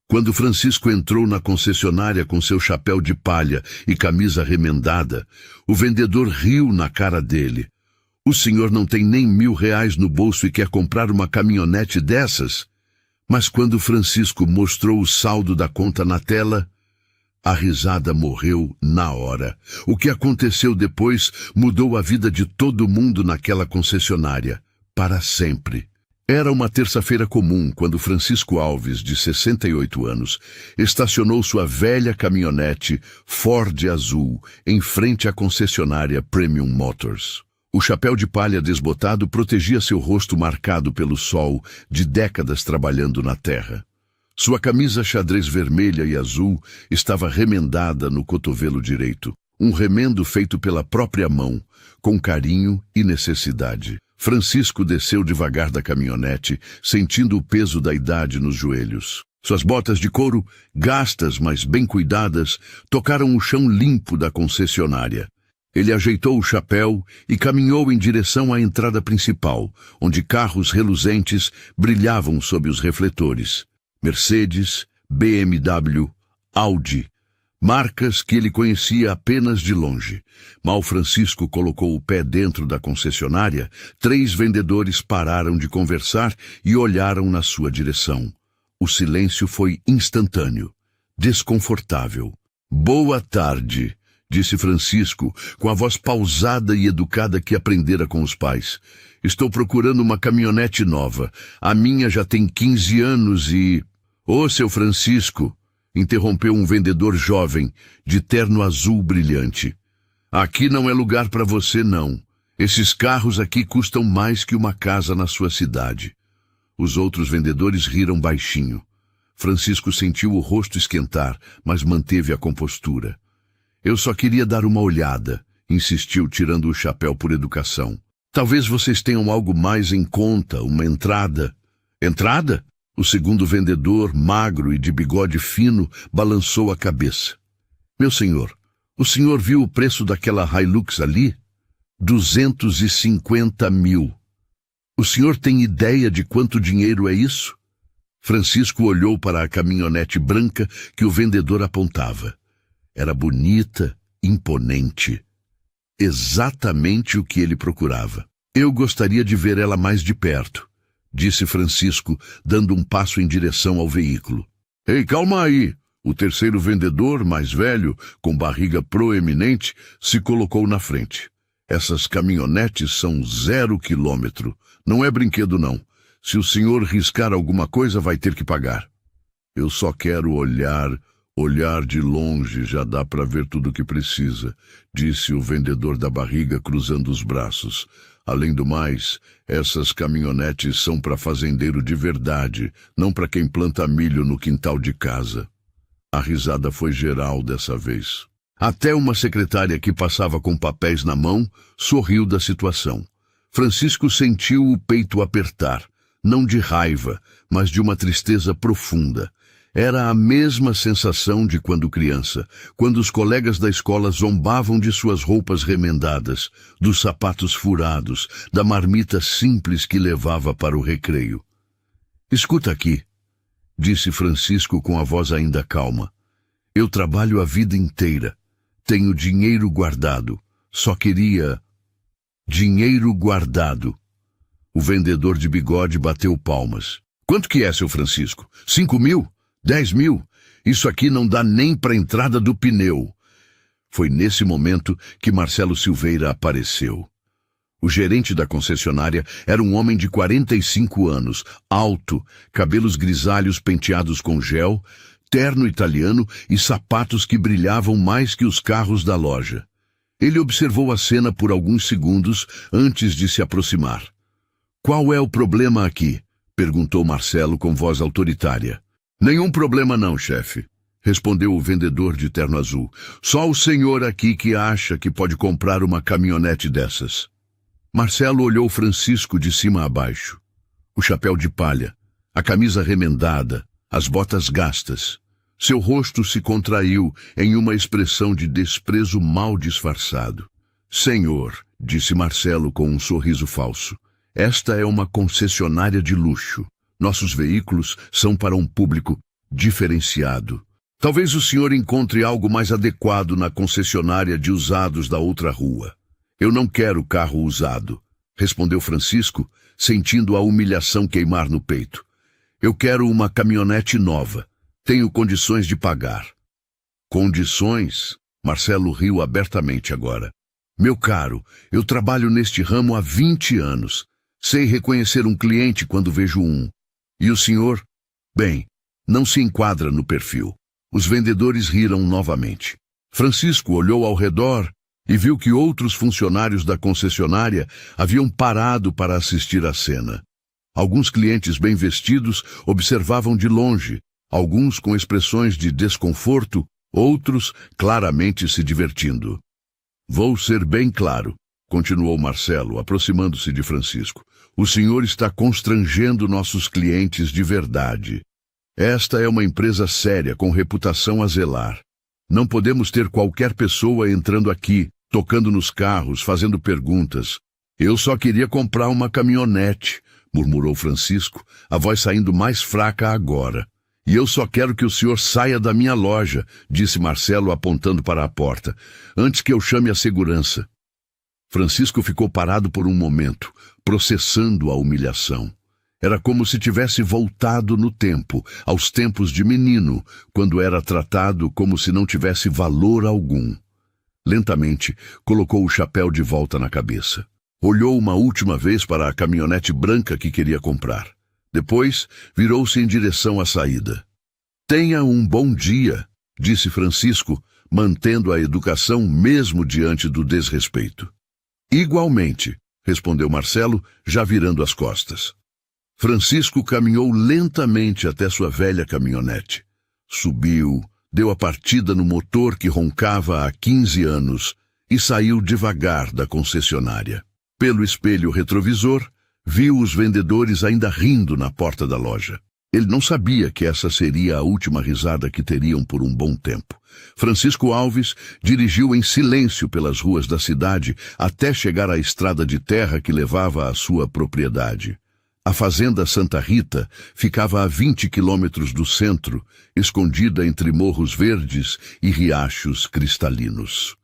Quando Francisco entrou na concessionária com seu chapéu de palha e camisa remendada, o vendedor riu na cara dele. O senhor não tem nem R$ 1.000 no bolso e quer comprar uma caminhonete dessas? Mas quando Francisco mostrou o saldo da conta na tela, a risada morreu na hora. O que aconteceu depois mudou a vida de todo mundo naquela concessionária, para sempre. Era uma terça-feira comum quando Francisco Alves, de 68 anos, estacionou sua velha caminhonete Ford azul em frente à concessionária Premium Motors. O chapéu de palha desbotado protegia seu rosto marcado pelo sol de décadas trabalhando na terra. Sua camisa xadrez vermelha e azul estava remendada no cotovelo direito, um remendo feito pela própria mão, com carinho e necessidade. Francisco desceu devagar da caminhonete, sentindo o peso da idade nos joelhos. Suas botas de couro, gastas, mas bem cuidadas, tocaram o chão limpo da concessionária. Ele ajeitou o chapéu e caminhou em direção à entrada principal, onde carros reluzentes brilhavam sob os refletores. Mercedes, BMW, Audi, marcas que ele conhecia apenas de longe. Mal Francisco colocou o pé dentro da concessionária, 3 vendedores pararam de conversar e olharam na sua direção. O silêncio foi instantâneo, desconfortável. "Boa tarde", disse Francisco, com a voz pausada e educada que aprendera com os pais. "Estou procurando uma caminhonete nova. A minha já tem 15 anos e... Ô, seu Francisco", interrompeu um vendedor jovem, de terno azul brilhante. "Aqui não é lugar para você, não. Esses carros aqui custam mais que uma casa na sua cidade." Os outros vendedores riram baixinho. Francisco sentiu o rosto esquentar, mas manteve a compostura. "Eu só queria dar uma olhada", insistiu, tirando o chapéu por educação. "Talvez vocês tenham algo mais em conta, uma entrada." "Entrada?" O segundo vendedor, magro e de bigode fino, balançou a cabeça. "Meu senhor, o senhor viu o preço daquela Hilux ali? 250 mil. O senhor tem ideia de quanto dinheiro é isso?" Francisco olhou para a caminhonete branca que o vendedor apontava. Era bonita, imponente. Exatamente o que ele procurava. "Eu gostaria de ver ela mais de perto", disse Francisco, dando um passo em direção ao veículo. "Ei, calma aí!" O terceiro vendedor, mais velho, com barriga proeminente, se colocou na frente. "Essas caminhonetes são 0 quilômetro. Não é brinquedo, não. Se o senhor riscar alguma coisa, vai ter que pagar." "Eu só quero olhar de longe, já dá para ver tudo o que precisa", disse o vendedor da barriga, cruzando os braços. "Além do mais, essas caminhonetes são para fazendeiro de verdade, não para quem planta milho no quintal de casa." A risada foi geral dessa vez. Até uma secretária que passava com papéis na mão sorriu da situação. Francisco sentiu o peito apertar, não de raiva, mas de uma tristeza profunda. Era a mesma sensação de quando criança, quando os colegas da escola zombavam de suas roupas remendadas, dos sapatos furados, da marmita simples que levava para o recreio. "Escuta aqui", disse Francisco com a voz ainda calma. "Eu trabalho a vida inteira. Tenho dinheiro guardado. Só queria... dinheiro guardado." O vendedor de bigode bateu palmas. "Quanto que é, seu Francisco? 5 mil? 10 mil? Isso aqui não dá nem para a entrada do pneu." Foi nesse momento que Marcelo Silveira apareceu. O gerente da concessionária era um homem de 45 anos, alto, cabelos grisalhos penteados com gel, terno italiano e sapatos que brilhavam mais que os carros da loja. Ele observou a cena por alguns segundos antes de se aproximar. "Qual é o problema aqui?" perguntou Marcelo com voz autoritária. "Nenhum problema não, chefe", respondeu o vendedor de terno azul. "Só o senhor aqui que acha que pode comprar uma caminhonete dessas." Marcelo olhou Francisco de cima a baixo. O chapéu de palha, a camisa remendada, as botas gastas. Seu rosto se contraiu em uma expressão de desprezo mal disfarçado. "Senhor", disse Marcelo com um sorriso falso, "esta é uma concessionária de luxo. Nossos veículos são para um público diferenciado. Talvez o senhor encontre algo mais adequado na concessionária de usados da outra rua. Eu não quero carro usado, respondeu Francisco, sentindo a humilhação queimar no peito. Eu quero uma caminhonete nova. Tenho condições de pagar. Condições? Marcelo riu abertamente agora. Meu caro, eu trabalho neste ramo há 20 anos. Sei reconhecer um cliente quando vejo um. E o senhor? Bem, não se enquadra no perfil. Os vendedores riram novamente. Francisco olhou ao redor e viu que outros funcionários da concessionária haviam parado para assistir à cena. Alguns clientes bem vestidos observavam de longe, alguns com expressões de desconforto, outros claramente se divertindo. Vou ser bem claro, continuou Marcelo, aproximando-se de Francisco. O senhor está constrangendo nossos clientes de verdade. Esta é uma empresa séria, com reputação a zelar. Não podemos ter qualquer pessoa entrando aqui, tocando nos carros, fazendo perguntas. Eu só queria comprar uma caminhonete, murmurou Francisco, a voz saindo mais fraca agora. E eu só quero que o senhor saia da minha loja, disse Marcelo apontando para a porta, antes que eu chame a segurança. Francisco ficou parado por um momento, processando a humilhação. Era como se tivesse voltado no tempo, aos tempos de menino, quando era tratado como se não tivesse valor algum. Lentamente, colocou o chapéu de volta na cabeça. Olhou uma última vez para a caminhonete branca que queria comprar. Depois, virou-se em direção à saída. Tenha um bom dia, disse Francisco, mantendo a educação mesmo diante do desrespeito. Igualmente, respondeu Marcelo, já virando as costas. Francisco caminhou lentamente até sua velha caminhonete. Subiu, deu a partida no motor que roncava há 15 anos e saiu devagar da concessionária. Pelo espelho retrovisor, viu os vendedores ainda rindo na porta da loja. Ele não sabia que essa seria a última risada que teriam por um bom tempo. Francisco Alves dirigiu em silêncio pelas ruas da cidade até chegar à estrada de terra que levava à sua propriedade. A fazenda Santa Rita ficava a 20 quilômetros do centro, escondida entre morros verdes e riachos cristalinos.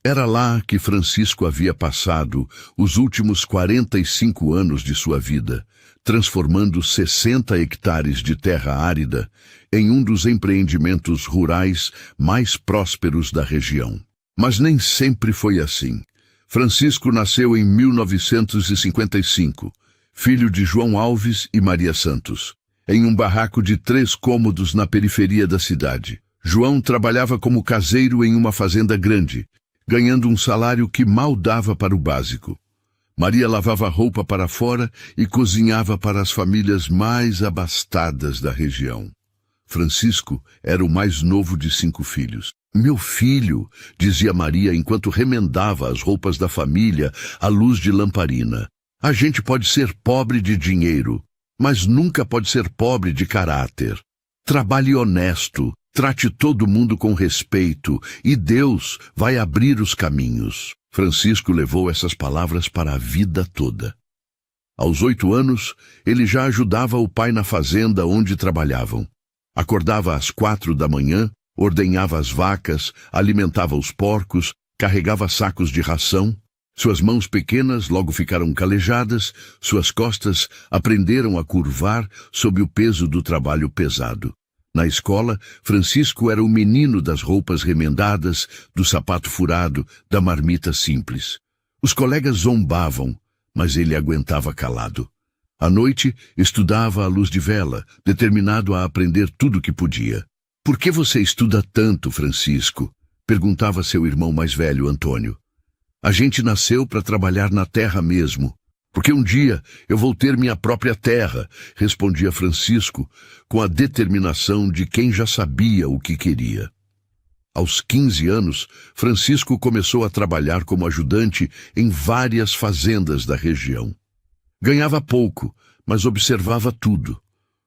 Era lá que Francisco havia passado os últimos 45 anos de sua vida, transformando 60 hectares de terra árida em um dos empreendimentos rurais mais prósperos da região. Mas nem sempre foi assim. Francisco nasceu em 1955, filho de João Alves e Maria Santos, em um barraco de 3 cômodos na periferia da cidade. João trabalhava como caseiro em uma fazenda grande, ganhando um salário que mal dava para o básico. Maria lavava roupa para fora e cozinhava para as famílias mais abastadas da região. Francisco era o mais novo de 5 filhos. Meu filho, dizia Maria enquanto remendava as roupas da família à luz de lamparina. A gente pode ser pobre de dinheiro, mas nunca pode ser pobre de caráter. Trabalhe honesto, trate todo mundo com respeito e Deus vai abrir os caminhos. Francisco levou essas palavras para a vida toda. Aos 8 anos, ele já ajudava o pai na fazenda onde trabalhavam. Acordava às 4 da manhã, ordenhava as vacas, alimentava os porcos, carregava sacos de ração. Suas mãos pequenas logo ficaram calejadas, suas costas aprenderam a curvar sob o peso do trabalho pesado. Na escola, Francisco era o menino das roupas remendadas, do sapato furado, da marmita simples. Os colegas zombavam, mas ele aguentava calado. À noite, estudava à luz de vela, determinado a aprender tudo o que podia. Por que você estuda tanto, Francisco? Perguntava seu irmão mais velho, Antônio. A gente nasceu para trabalhar na terra mesmo. Porque um dia eu vou ter minha própria terra, respondia Francisco, com a determinação de quem já sabia o que queria. Aos 15 anos, Francisco começou a trabalhar como ajudante em várias fazendas da região. Ganhava pouco, mas observava tudo.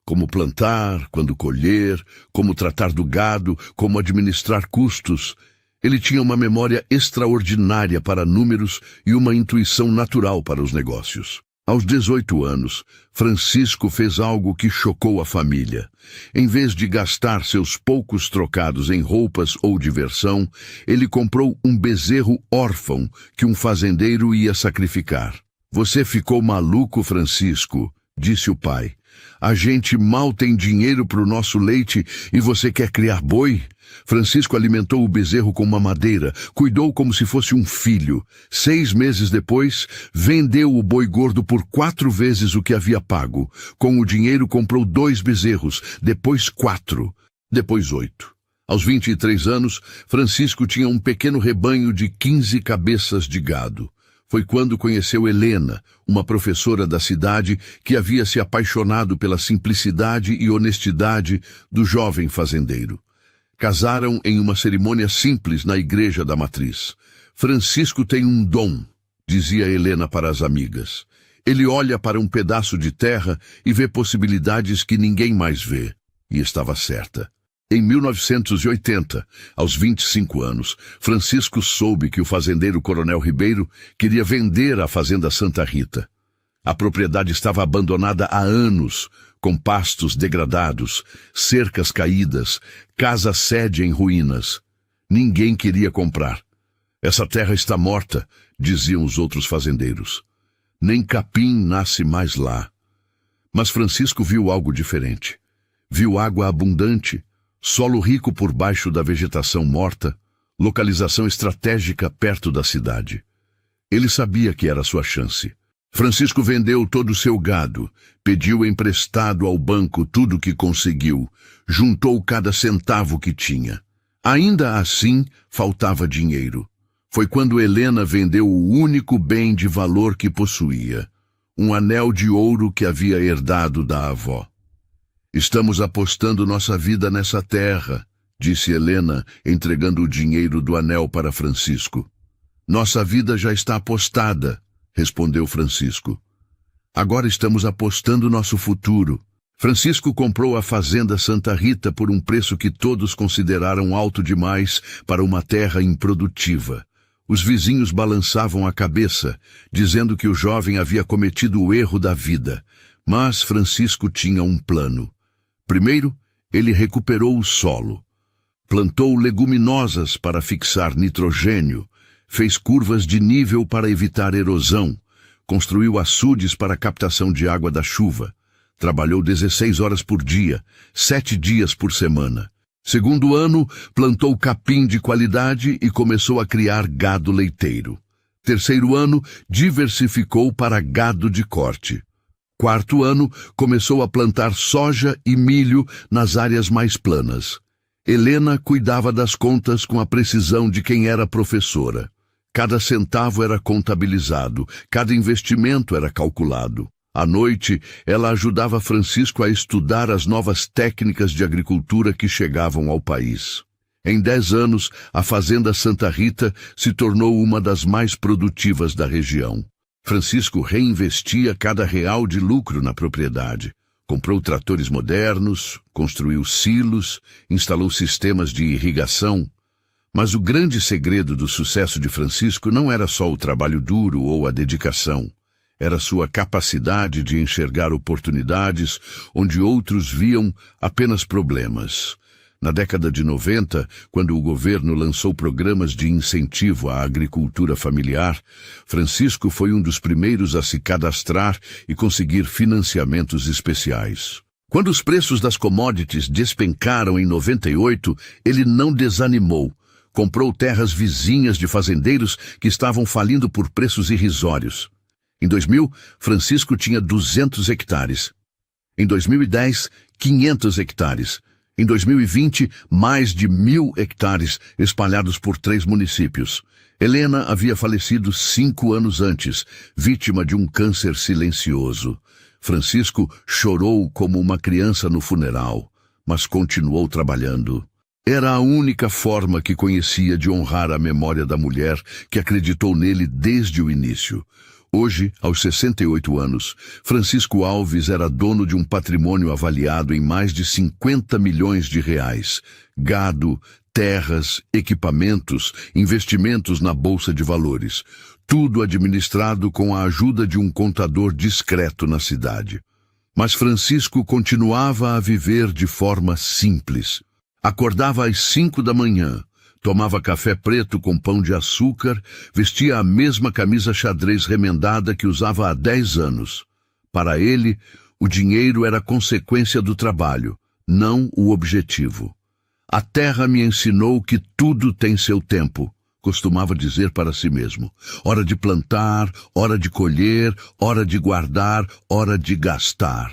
Como plantar, quando colher, como tratar do gado, como administrar custos. Ele tinha uma memória extraordinária para números e uma intuição natural para os negócios. Aos 18 anos, Francisco fez algo que chocou a família. Em vez de gastar seus poucos trocados em roupas ou diversão, ele comprou um bezerro órfão que um fazendeiro ia sacrificar. "Você ficou maluco, Francisco", disse o pai. "A gente mal tem dinheiro para o nosso leite e você quer criar boi?" Francisco alimentou o bezerro com mamadeira, cuidou como se fosse um filho. 6 meses depois, vendeu o boi gordo por 4 vezes o que havia pago. Com o dinheiro comprou 2 bezerros, depois 4, depois 8. Aos 23 anos, Francisco tinha um pequeno rebanho de 15 cabeças de gado. Foi quando conheceu Helena, uma professora da cidade que havia se apaixonado pela simplicidade e honestidade do jovem fazendeiro. Casaram em uma cerimônia simples na igreja da matriz. "Francisco tem um dom", dizia Helena para as amigas. "Ele olha para um pedaço de terra e vê possibilidades que ninguém mais vê." E estava certa. Em 1980, aos 25 anos, Francisco soube que o fazendeiro Coronel Ribeiro queria vender a fazenda Santa Rita. A propriedade estava abandonada há anos, com pastos degradados, cercas caídas, casa-sede em ruínas. Ninguém queria comprar. "Essa terra está morta", diziam os outros fazendeiros. "Nem capim nasce mais lá." Mas Francisco viu algo diferente. Viu água abundante, solo rico por baixo da vegetação morta, localização estratégica perto da cidade. Ele sabia que era sua chance. Francisco vendeu todo o seu gado, pediu emprestado ao banco tudo o que conseguiu, juntou cada centavo que tinha. Ainda assim, faltava dinheiro. Foi quando Helena vendeu o único bem de valor que possuía, um anel de ouro que havia herdado da avó. "Estamos apostando nossa vida nessa terra", disse Helena, entregando o dinheiro do anel para Francisco. "Nossa vida já está apostada", respondeu Francisco. "Agora estamos apostando nosso futuro." Francisco comprou a fazenda Santa Rita por um preço que todos consideraram alto demais para uma terra improdutiva. Os vizinhos balançavam a cabeça, dizendo que o jovem havia cometido o erro da vida. Mas Francisco tinha um plano. Primeiro, ele recuperou o solo. Plantou leguminosas para fixar nitrogênio, fez curvas de nível para evitar erosão, construiu açudes para captação de água da chuva, trabalhou 16 horas por dia, 7 dias por semana. Segundo ano, plantou capim de qualidade e começou a criar gado leiteiro. Terceiro ano, diversificou para gado de corte. Quarto ano, começou a plantar soja e milho nas áreas mais planas. Helena cuidava das contas com a precisão de quem era professora. Cada centavo era contabilizado, cada investimento era calculado. À noite, ela ajudava Francisco a estudar as novas técnicas de agricultura que chegavam ao país. Em 10 anos, a Fazenda Santa Rita se tornou uma das mais produtivas da região. Francisco reinvestia cada real de lucro na propriedade. Comprou tratores modernos, construiu silos, instalou sistemas de irrigação. Mas o grande segredo do sucesso de Francisco não era só o trabalho duro ou a dedicação. Era sua capacidade de enxergar oportunidades onde outros viam apenas problemas. Na década de 90, quando o governo lançou programas de incentivo à agricultura familiar, Francisco foi um dos primeiros a se cadastrar e conseguir financiamentos especiais. Quando os preços das commodities despencaram em 98, ele não desanimou. Comprou terras vizinhas de fazendeiros que estavam falindo por preços irrisórios. Em 2000, Francisco tinha 200 hectares. Em 2010, 500 hectares. Em 2020, mais de 1.000 hectares espalhados por 3 municípios. Helena havia falecido 5 anos antes, vítima de um câncer silencioso. Francisco chorou como uma criança no funeral, mas continuou trabalhando. Era a única forma que conhecia de honrar a memória da mulher que acreditou nele desde o início. Hoje, aos 68 anos, Francisco Alves era dono de um patrimônio avaliado em mais de 50 milhões de reais. Gado, terras, equipamentos, investimentos na Bolsa de Valores. tudo administrado com a ajuda de um contador discreto na cidade. Mas Francisco continuava a viver de forma simples. Acordava às 5 da manhã, tomava café preto com pão de açúcar, vestia a mesma camisa xadrez remendada que usava há 10 anos. Para ele, o dinheiro era consequência do trabalho, não o objetivo. A terra me ensinou que tudo tem seu tempo, costumava dizer para si mesmo. Hora de plantar, hora de colher, hora de guardar, hora de gastar.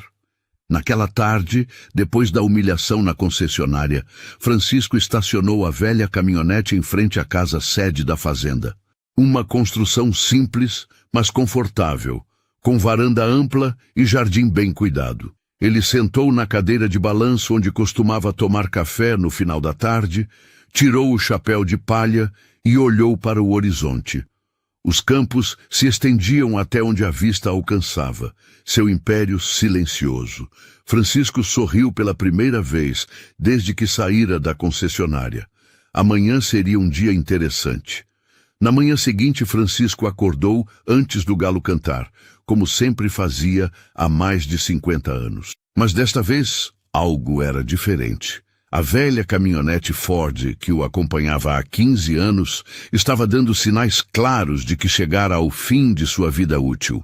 Naquela tarde, depois da humilhação na concessionária, Francisco estacionou a velha caminhonete em frente à casa sede da fazenda. Uma construção simples, mas confortável, com varanda ampla e jardim bem cuidado. Ele sentou na cadeira de balanço onde costumava tomar café no final da tarde, tirou o chapéu de palha e olhou para o horizonte. Os campos se estendiam até onde a vista alcançava, seu império silencioso. Francisco sorriu pela primeira vez desde que saíra da concessionária. Amanhã seria um dia interessante. Na manhã seguinte, Francisco acordou antes do galo cantar, como sempre fazia há mais de 50 anos. Mas desta vez, algo era diferente. A velha caminhonete Ford, que o acompanhava há 15 anos, estava dando sinais claros de que chegara ao fim de sua vida útil.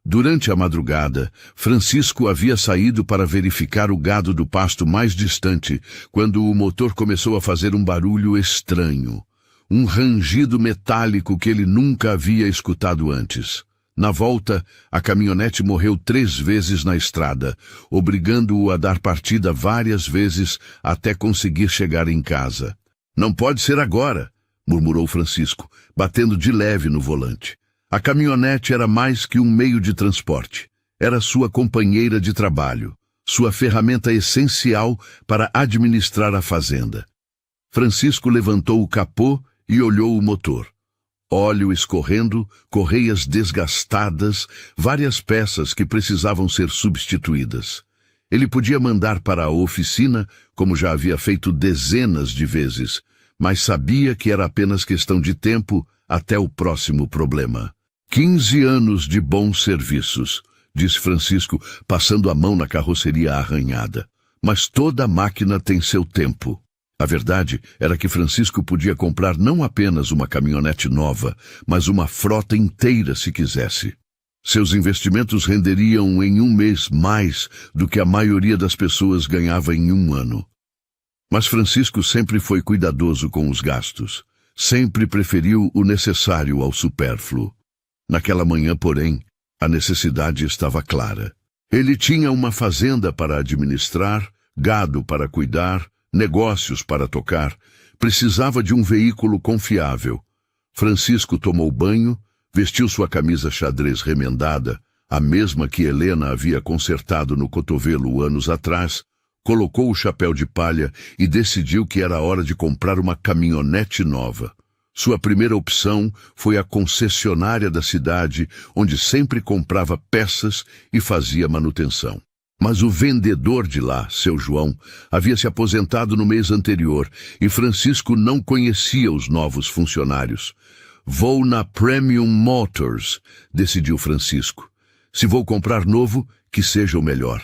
Durante a madrugada, Francisco havia saído para verificar o gado do pasto mais distante, quando o motor começou a fazer um barulho estranho. Um rangido metálico que ele nunca havia escutado antes. Na volta, a caminhonete morreu 3 vezes na estrada, obrigando-o a dar partida várias vezes até conseguir chegar em casa. "Não pode ser agora", murmurou Francisco, batendo de leve no volante. A caminhonete era mais que um meio de transporte. Era sua companheira de trabalho, sua ferramenta essencial para administrar a fazenda. Francisco levantou o capô e olhou o motor. Óleo escorrendo, correias desgastadas, várias peças que precisavam ser substituídas. Ele podia mandar para a oficina, como já havia feito dezenas de vezes, mas sabia que era apenas questão de tempo até o próximo problema. 15 anos de bons serviços, disse Francisco, passando a mão na carroceria arranhada. Mas toda máquina tem seu tempo. A verdade era que Francisco podia comprar não apenas uma caminhonete nova, mas uma frota inteira se quisesse. Seus investimentos renderiam em um mês mais do que a maioria das pessoas ganhava em um ano. Mas Francisco sempre foi cuidadoso com os gastos. Sempre preferiu o necessário ao supérfluo. Naquela manhã, porém, a necessidade estava clara. Ele tinha uma fazenda para administrar, gado para cuidar, negócios para tocar, precisava de um veículo confiável. Francisco tomou banho, vestiu sua camisa xadrez remendada, a mesma que Helena havia consertado no cotovelo anos atrás, colocou o chapéu de palha e decidiu que era hora de comprar uma caminhonete nova. Sua primeira opção foi a concessionária da cidade, onde sempre comprava peças e fazia manutenção. Mas o vendedor de lá, seu João, havia se aposentado no mês anterior e Francisco não conhecia os novos funcionários. "Vou na Premium Motors", decidiu Francisco. "Se vou comprar novo, que seja o melhor."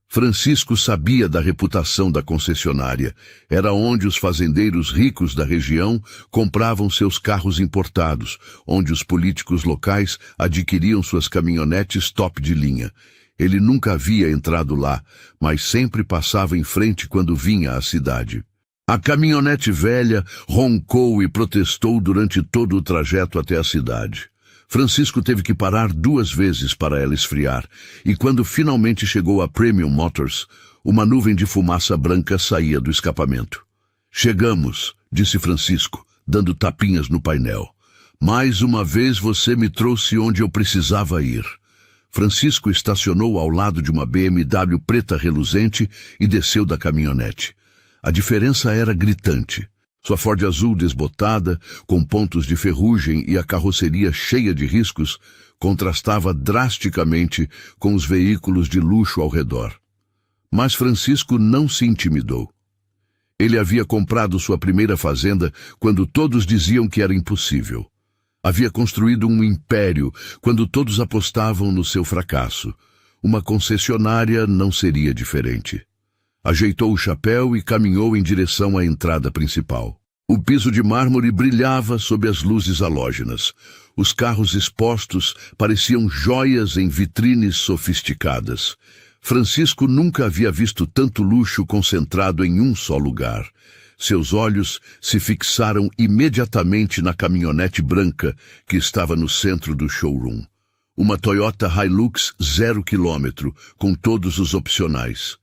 Francisco sabia da reputação da concessionária. Era onde os fazendeiros ricos da região compravam seus carros importados, onde os políticos locais adquiriam suas caminhonetes top de linha. Ele nunca havia entrado lá, mas sempre passava em frente quando vinha à cidade. A caminhonete velha roncou e protestou durante todo o trajeto até a cidade. Francisco teve que parar 2 vezes para ela esfriar, e quando finalmente chegou a Premium Motors, uma nuvem de fumaça branca saía do escapamento. "Chegamos", disse Francisco, dando tapinhas no painel. "Mais uma vez você me trouxe onde eu precisava ir." Francisco estacionou ao lado de uma BMW preta reluzente e desceu da caminhonete. A diferença era gritante. Sua Ford azul desbotada, com pontos de ferrugem e a carroceria cheia de riscos, contrastava drasticamente com os veículos de luxo ao redor. Mas Francisco não se intimidou. Ele havia comprado sua primeira fazenda quando todos diziam que era impossível. Havia construído um império quando todos apostavam no seu fracasso. Uma concessionária não seria diferente. Ajeitou o chapéu e caminhou em direção à entrada principal. O piso de mármore brilhava sob as luzes halógenas. Os carros expostos pareciam joias em vitrines sofisticadas. Francisco nunca havia visto tanto luxo concentrado em um só lugar. Seus olhos se fixaram imediatamente na caminhonete branca que estava no centro do showroom. Uma Toyota Hilux 0 km, com todos os opcionais.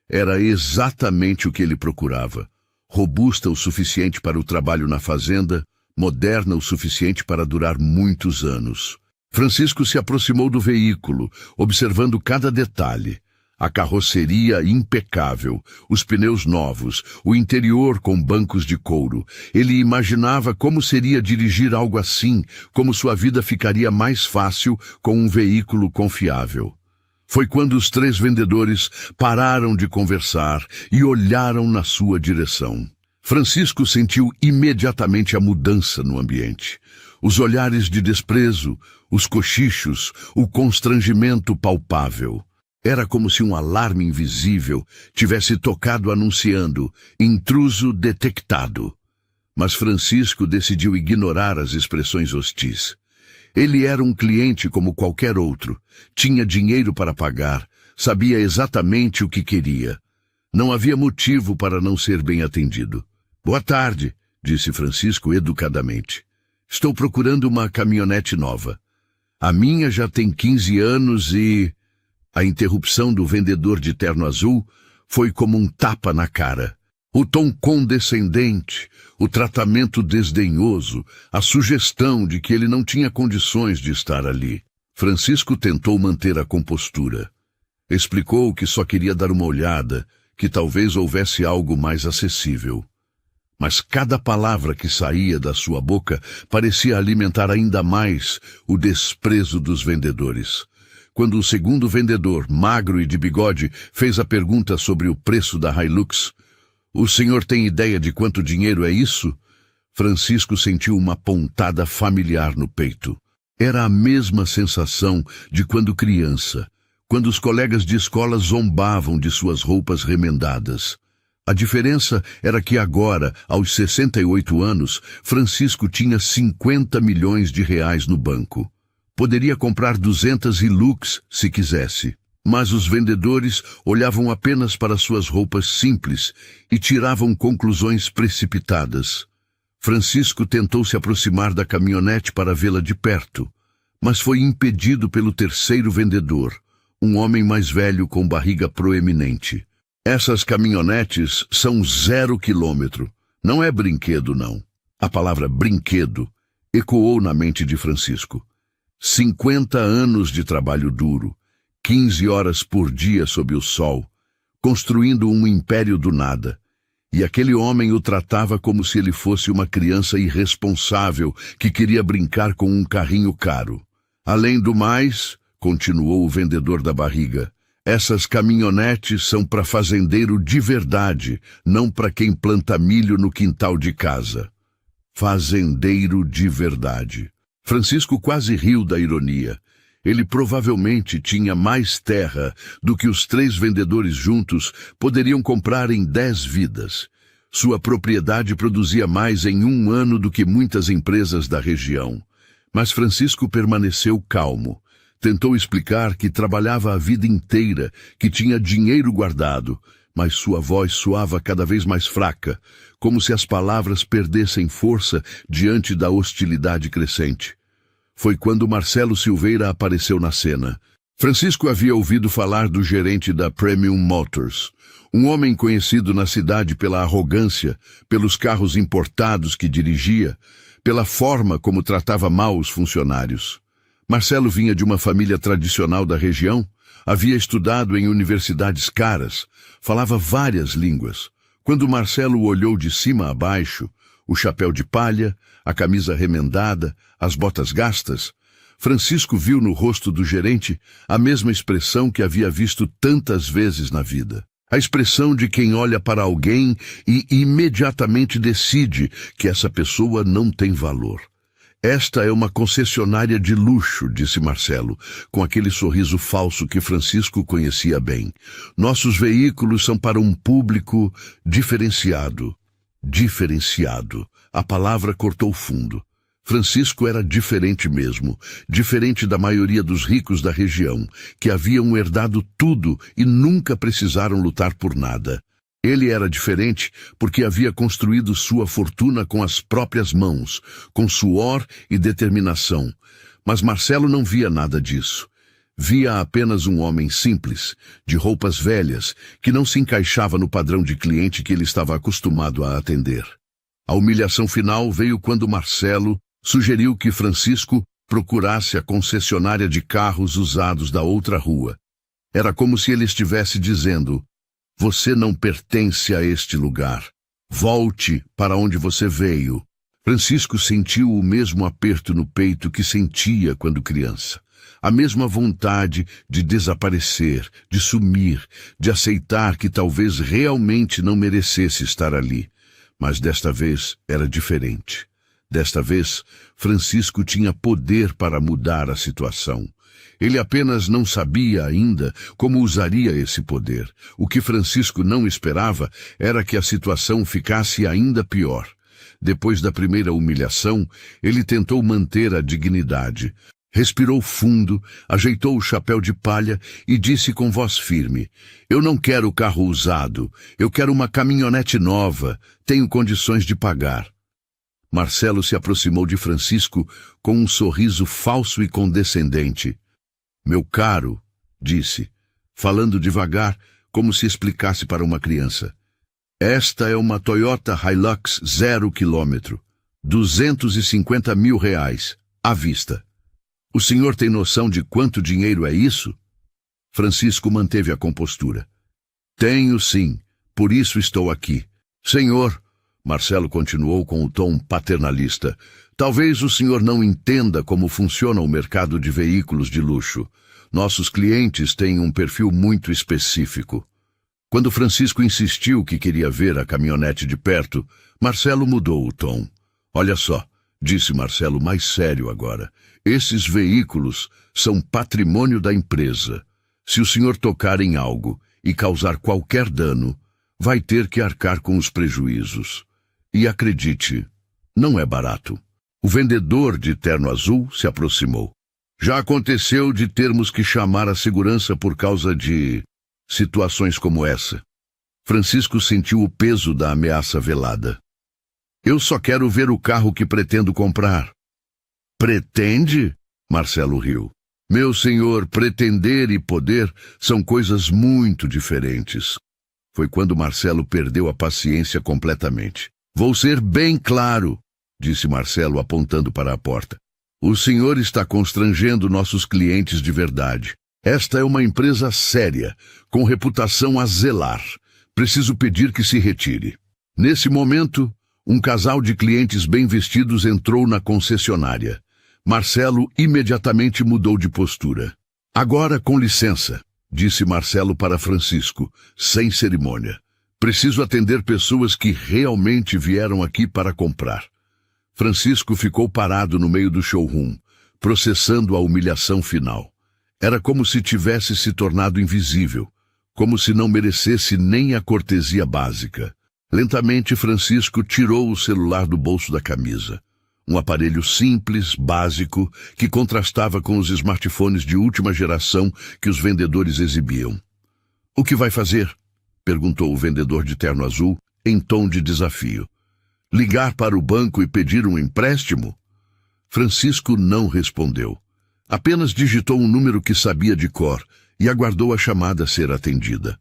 Era exatamente o que ele procurava. Robusta o suficiente para o trabalho na fazenda, moderna o suficiente para durar muitos anos. Francisco se aproximou do veículo, observando cada detalhe. A carroceria impecável, os pneus novos, o interior com bancos de couro. Ele imaginava como seria dirigir algo assim, como sua vida ficaria mais fácil com um veículo confiável. Foi quando os 3 vendedores pararam de conversar e olharam na sua direção. Francisco sentiu imediatamente a mudança no ambiente. Os olhares de desprezo, os cochichos, o constrangimento palpável. Era como se um alarme invisível tivesse tocado anunciando intruso detectado. Mas Francisco decidiu ignorar as expressões hostis. Ele era um cliente como qualquer outro, tinha dinheiro para pagar, sabia exatamente o que queria. Não havia motivo para não ser bem atendido. Boa tarde, disse Francisco educadamente. Estou procurando uma caminhonete nova. A minha já tem 15 anos e... A interrupção do vendedor de terno azul foi como um tapa na cara. O tom condescendente, o tratamento desdenhoso, a sugestão de que ele não tinha condições de estar ali. Francisco tentou manter a compostura. Explicou que só queria dar uma olhada, que talvez houvesse algo mais acessível. Mas cada palavra que saía da sua boca parecia alimentar ainda mais o desprezo dos vendedores. Quando o segundo vendedor, magro e de bigode, fez a pergunta sobre o preço da Hilux, "O senhor tem ideia de quanto dinheiro é isso?" Francisco sentiu uma pontada familiar no peito. Era a mesma sensação de quando criança, quando os colegas de escola zombavam de suas roupas remendadas. A diferença era que agora, aos 68 anos, Francisco tinha 50 milhões de reais no banco. Poderia comprar 200 Hilux se quisesse, mas os vendedores olhavam apenas para suas roupas simples e tiravam conclusões precipitadas. Francisco tentou se aproximar da caminhonete para vê-la de perto, mas foi impedido pelo terceiro vendedor, um homem mais velho com barriga proeminente. Essas caminhonetes são 0 km. Não é brinquedo, não. A palavra brinquedo ecoou na mente de Francisco. 50 anos de trabalho duro, 15 horas por dia sob o sol, construindo um império do nada. E aquele homem o tratava como se ele fosse uma criança irresponsável que queria brincar com um carrinho caro. Além do mais, continuou o vendedor da barriga, essas caminhonetes são para fazendeiro de verdade, não para quem planta milho no quintal de casa. Fazendeiro de verdade. Francisco quase riu da ironia. Ele provavelmente tinha mais terra do que os 3 vendedores juntos poderiam comprar em 10 vidas. Sua propriedade produzia mais em 1 ano do que muitas empresas da região. Mas Francisco permaneceu calmo. Tentou explicar que trabalhava a vida inteira, que tinha dinheiro guardado, mas sua voz soava cada vez mais fraca, como se as palavras perdessem força diante da hostilidade crescente. Foi quando Marcelo Silveira apareceu na cena. Francisco havia ouvido falar do gerente da Premium Motors, um homem conhecido na cidade pela arrogância, pelos carros importados que dirigia, pela forma como tratava mal os funcionários. Marcelo vinha de uma família tradicional da região, havia estudado em universidades caras, falava várias línguas. Quando Marcelo olhou de cima a baixo, o chapéu de palha, a camisa remendada, as botas gastas, Francisco viu no rosto do gerente a mesma expressão que havia visto tantas vezes na vida. A expressão de quem olha para alguém e imediatamente decide que essa pessoa não tem valor. Esta é uma concessionária de luxo, disse Marcelo, com aquele sorriso falso que Francisco conhecia bem. Nossos veículos são para um público diferenciado. Diferenciado. A palavra cortou fundo. Francisco era diferente mesmo, diferente da maioria dos ricos da região, que haviam herdado tudo e nunca precisaram lutar por nada. Ele era diferente porque havia construído sua fortuna com as próprias mãos, com suor e determinação. Mas Marcelo não via nada disso. Via apenas um homem simples, de roupas velhas, que não se encaixava no padrão de cliente que ele estava acostumado a atender. A humilhação final veio quando Marcelo sugeriu que Francisco procurasse a concessionária de carros usados da outra rua. Era como se ele estivesse dizendo: você não pertence a este lugar. Volte para onde você veio. Francisco sentiu o mesmo aperto no peito que sentia quando criança. A mesma vontade de desaparecer, de sumir, de aceitar que talvez realmente não merecesse estar ali. Mas desta vez era diferente. Desta vez, Francisco tinha poder para mudar a situação. Ele apenas não sabia ainda como usaria esse poder. O que Francisco não esperava era que a situação ficasse ainda pior. Depois da primeira humilhação, ele tentou manter a dignidade. Respirou fundo, ajeitou o chapéu de palha e disse com voz firme: eu não quero carro usado, eu quero uma caminhonete nova, tenho condições de pagar. Marcelo se aproximou de Francisco com um sorriso falso e condescendente. Meu caro, disse, falando devagar, como se explicasse para uma criança. Esta é uma Toyota Hilux 0 km, R$250 mil, à vista. O senhor tem noção de quanto dinheiro é isso? Francisco manteve a compostura. Tenho sim, por isso estou aqui. Senhor, Marcelo continuou com o tom paternalista, talvez o senhor não entenda como funciona o mercado de veículos de luxo. Nossos clientes têm um perfil muito específico. Quando Francisco insistiu que queria ver a caminhonete de perto, Marcelo mudou o tom. Olha só, disse Marcelo mais sério agora, esses veículos são patrimônio da empresa. Se o senhor tocar em algo e causar qualquer dano, vai ter que arcar com os prejuízos. E acredite, não é barato. O vendedor de terno azul se aproximou. Já aconteceu de termos que chamar a segurança por causa de situações como essa. Francisco sentiu o peso da ameaça velada. Eu só quero ver o carro que pretendo comprar. Pretende? Marcelo riu. Meu senhor, pretender e poder são coisas muito diferentes. Foi quando Marcelo perdeu a paciência completamente. Vou ser bem claro, disse Marcelo apontando para a porta. O senhor está constrangendo nossos clientes de verdade. Esta é uma empresa séria, com reputação a zelar. Preciso pedir que se retire. Nesse momento, um casal de clientes bem vestidos entrou na concessionária. Marcelo imediatamente mudou de postura. Agora, com licença, disse Marcelo para Francisco, sem cerimônia. Preciso atender pessoas que realmente vieram aqui para comprar. Francisco ficou parado no meio do showroom, processando a humilhação final. Era como se tivesse se tornado invisível, como se não merecesse nem a cortesia básica. Lentamente, Francisco tirou o celular do bolso da camisa. Um aparelho simples, básico, que contrastava com os smartphones de última geração que os vendedores exibiam. O que vai fazer? Perguntou o vendedor de terno azul, em tom de desafio. Ligar para o banco e pedir um empréstimo? Francisco não respondeu. Apenas digitou um número que sabia de cor e aguardou a chamada ser atendida.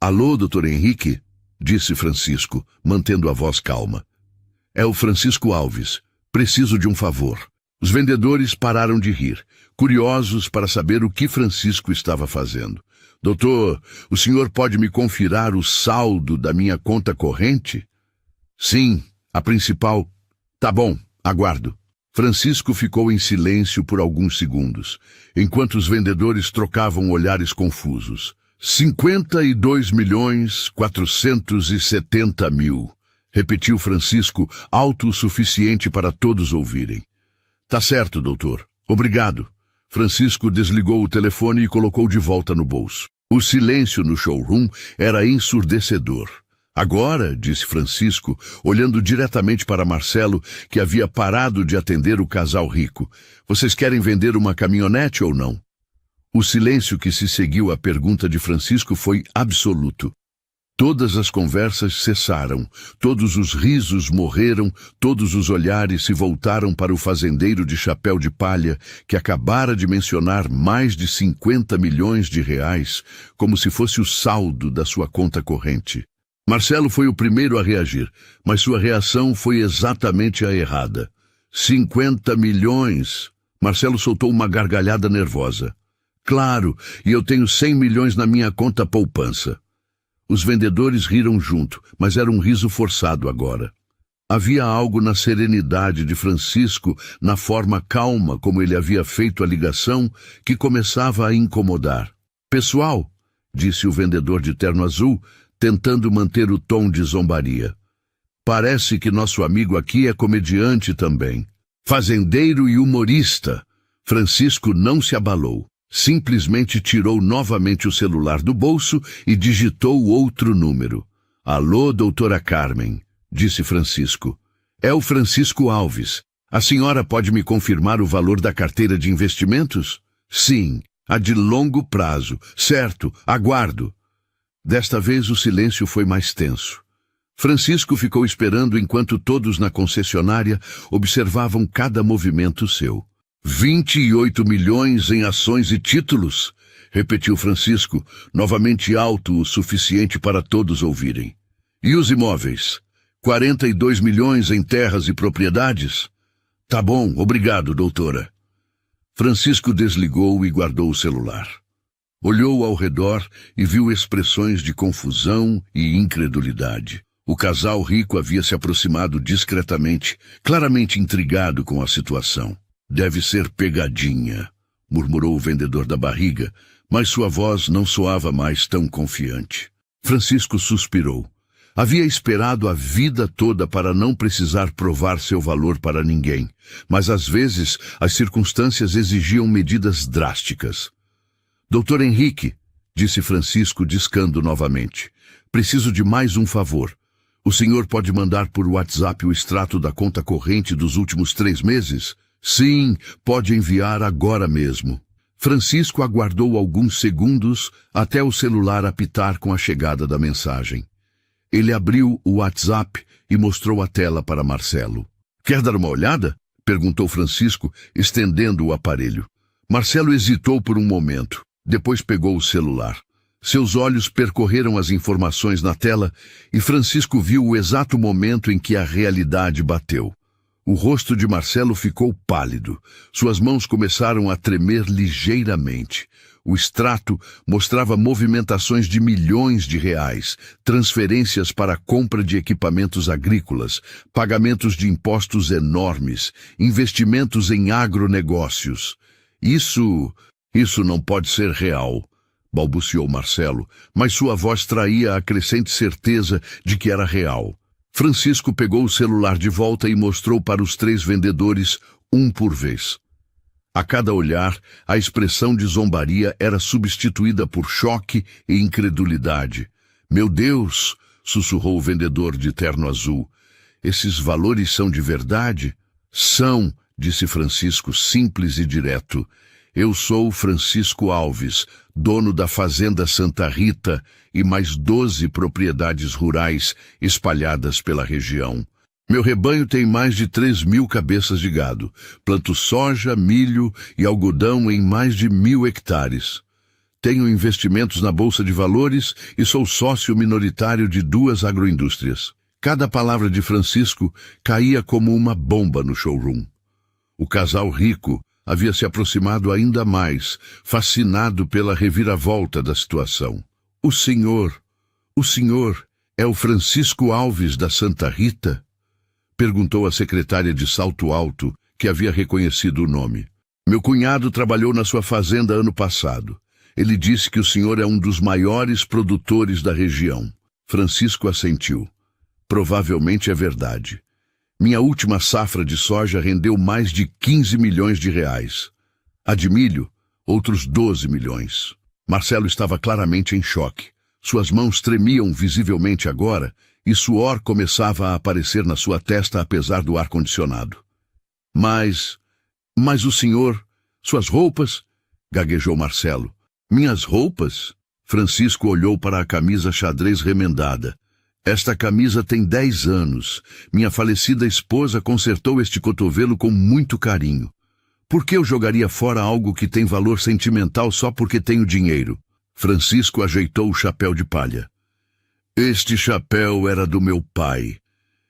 Alô, Dr. Henrique? Disse Francisco, mantendo a voz calma. É o Francisco Alves. Preciso de um favor. Os vendedores pararam de rir, curiosos para saber o que Francisco estava fazendo. Doutor, o senhor pode me confirar o saldo da minha conta corrente? Sim, a principal. Tá bom, aguardo. Francisco ficou em silêncio por alguns segundos, enquanto os vendedores trocavam olhares confusos. 52.470.000, repetiu Francisco, alto o suficiente para todos ouvirem. Tá certo, doutor. Obrigado. Francisco desligou o telefone e colocou de volta no bolso. O silêncio no showroom era ensurdecedor. Agora, disse Francisco, olhando diretamente para Marcelo, que havia parado de atender o casal rico, vocês querem vender uma caminhonete ou não? O silêncio que se seguiu à pergunta de Francisco foi absoluto. Todas as conversas cessaram, todos os risos morreram, todos os olhares se voltaram para o fazendeiro de chapéu de palha que acabara de mencionar mais de 50 milhões de reais, como se fosse o saldo da sua conta corrente. Marcelo foi o primeiro a reagir, mas sua reação foi exatamente a errada. 50 milhões! Marcelo soltou uma gargalhada nervosa. Claro, e eu tenho 100 milhões na minha conta poupança. Os vendedores riram junto, mas era um riso forçado agora. Havia algo na serenidade de Francisco, na forma calma como ele havia feito a ligação, que começava a incomodar. Pessoal, disse o vendedor de terno azul, tentando manter o tom de zombaria. Parece que nosso amigo aqui é comediante também. Fazendeiro e humorista. Francisco não se abalou. Simplesmente tirou novamente o celular do bolso e digitou outro número. Alô, doutora Carmen, disse Francisco. É o Francisco Alves. A senhora pode me confirmar o valor da carteira de investimentos? Sim, a de longo prazo. Certo, aguardo. Desta vez o silêncio foi mais tenso. Francisco ficou esperando enquanto todos na concessionária observavam cada movimento seu. 28 milhões em ações e títulos, repetiu Francisco, novamente alto o suficiente para todos ouvirem. E os imóveis? 42 milhões em terras e propriedades? Tá bom, obrigado, doutora. Francisco desligou e guardou o celular. Olhou ao redor e viu expressões de confusão e incredulidade. O casal rico havia se aproximado discretamente, claramente intrigado com a situação. Deve ser pegadinha, murmurou o vendedor da barriga, mas sua voz não soava mais tão confiante. Francisco suspirou. Havia esperado a vida toda para não precisar provar seu valor para ninguém, mas às vezes as circunstâncias exigiam medidas drásticas. Doutor Henrique, disse Francisco discando novamente, preciso de mais um favor. O senhor pode mandar por WhatsApp o extrato da conta corrente dos últimos 3 meses? Sim, pode enviar agora mesmo. Francisco aguardou alguns segundos até o celular apitar com a chegada da mensagem. Ele abriu o WhatsApp e mostrou a tela para Marcelo. Quer dar uma olhada? Perguntou Francisco, estendendo o aparelho. Marcelo hesitou por um momento, depois pegou o celular. Seus olhos percorreram as informações na tela e Francisco viu o exato momento em que a realidade bateu. O rosto de Marcelo ficou pálido. Suas mãos começaram a tremer ligeiramente. O extrato mostrava movimentações de milhões de reais, transferências para a compra de equipamentos agrícolas, pagamentos de impostos enormes, investimentos em agronegócios. Isso não pode ser real, balbuciou Marcelo, mas sua voz traía a crescente certeza de que era real. Francisco pegou o celular de volta e mostrou para os 3 vendedores, um por vez. A cada olhar, a expressão de zombaria era substituída por choque e incredulidade. Meu Deus, sussurrou o vendedor de terno azul. Esses valores são de verdade? São, disse Francisco, simples e direto. Eu sou Francisco Alves, dono da Fazenda Santa Rita e mais 12 propriedades rurais espalhadas pela região. Meu rebanho tem mais de 3.000 cabeças de gado. Planto soja, milho e algodão em mais de 1.000 hectares. Tenho investimentos na Bolsa de Valores e sou sócio minoritário de 2 agroindústrias. Cada palavra de Francisco caía como uma bomba no showroom. O casal rico havia se aproximado ainda mais, fascinado pela reviravolta da situação. O senhor é o Francisco Alves da Santa Rita? Perguntou a secretária de salto alto, que havia reconhecido o nome. Meu cunhado trabalhou na sua fazenda ano passado. Ele disse que o senhor é um dos maiores produtores da região. Francisco assentiu. Provavelmente é verdade. Minha última safra de soja rendeu mais de 15 milhões de reais. A de milho, outros 12 milhões. Marcelo estava claramente em choque. Suas mãos tremiam visivelmente agora e suor começava a aparecer na sua testa apesar do ar-condicionado. Mas o senhor, suas roupas? Gaguejou Marcelo. Minhas roupas? Francisco olhou para a camisa xadrez remendada. Esta camisa tem 10 anos. Minha falecida esposa consertou este cotovelo com muito carinho. Por que eu jogaria fora algo que tem valor sentimental só porque tenho dinheiro? Francisco ajeitou o chapéu de palha. Este chapéu era do meu pai.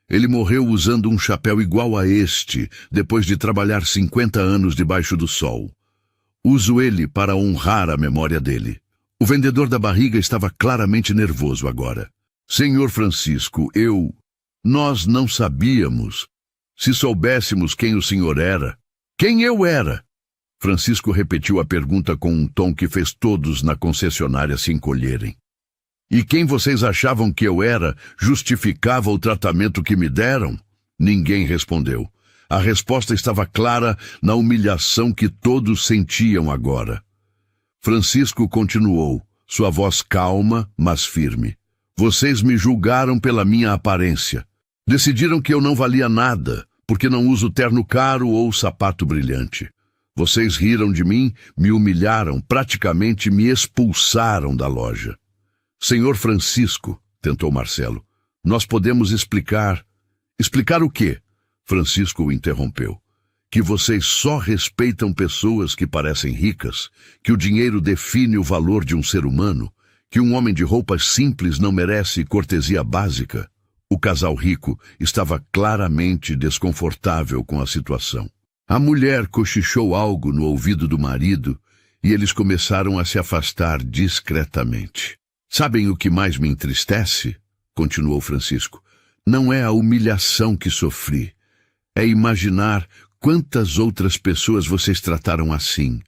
Ele morreu usando um chapéu igual a este, depois de trabalhar 50 anos debaixo do sol. Uso ele para honrar a memória dele. O vendedor da barriga estava claramente nervoso agora. Senhor Francisco, nós não sabíamos. Se soubéssemos quem o senhor era. Quem eu era? Francisco repetiu a pergunta com um tom que fez todos na concessionária se encolherem. E quem vocês achavam que eu era justificava o tratamento que me deram? Ninguém respondeu. A resposta estava clara na humilhação que todos sentiam agora. Francisco continuou, sua voz calma, mas firme. Vocês me julgaram pela minha aparência. Decidiram que eu não valia nada, porque não uso terno caro ou sapato brilhante. Vocês riram de mim, me humilharam, praticamente me expulsaram da loja. Senhor Francisco, tentou Marcelo, nós podemos explicar... Explicar o quê? Francisco o interrompeu. Que vocês só respeitam pessoas que parecem ricas, que o dinheiro define o valor de um ser humano, que um homem de roupas simples não merece cortesia básica. O casal rico estava claramente desconfortável com a situação. A mulher cochichou algo no ouvido do marido e eles começaram a se afastar discretamente. Sabem o que mais me entristece? Continuou Francisco. Não é a humilhação que sofri. É imaginar quantas outras pessoas vocês trataram assim.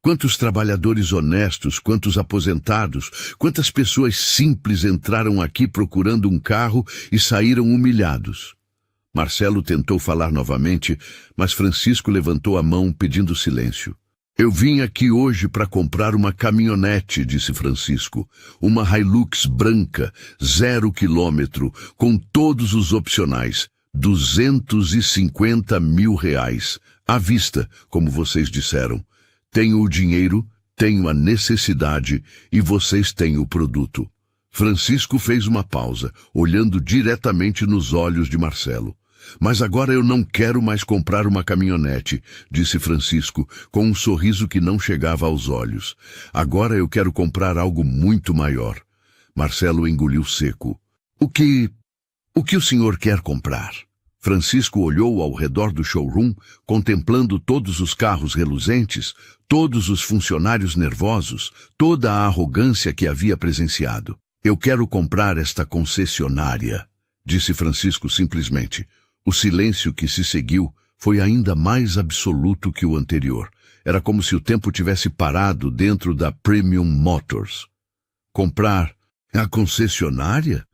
Quantos trabalhadores honestos, quantos aposentados, quantas pessoas simples entraram aqui procurando um carro e saíram humilhados. Marcelo tentou falar novamente, mas Francisco levantou a mão pedindo silêncio. Eu vim aqui hoje para comprar uma caminhonete, disse Francisco. Uma Hilux branca, 0 quilômetro, com todos os opcionais. 250 mil reais. À vista, como vocês disseram. Tenho o dinheiro, tenho a necessidade e vocês têm o produto. Francisco fez uma pausa, olhando diretamente nos olhos de Marcelo. Mas agora eu não quero mais comprar uma caminhonete, disse Francisco, com um sorriso que não chegava aos olhos. Agora eu quero comprar algo muito maior. Marcelo engoliu seco. O que o senhor quer comprar? Francisco olhou ao redor do showroom, contemplando todos os carros reluzentes, todos os funcionários nervosos, toda a arrogância que havia presenciado. Eu quero comprar esta concessionária, disse Francisco simplesmente. O silêncio que se seguiu foi ainda mais absoluto que o anterior. Era como se o tempo tivesse parado dentro da Premium Motors. Comprar a concessionária?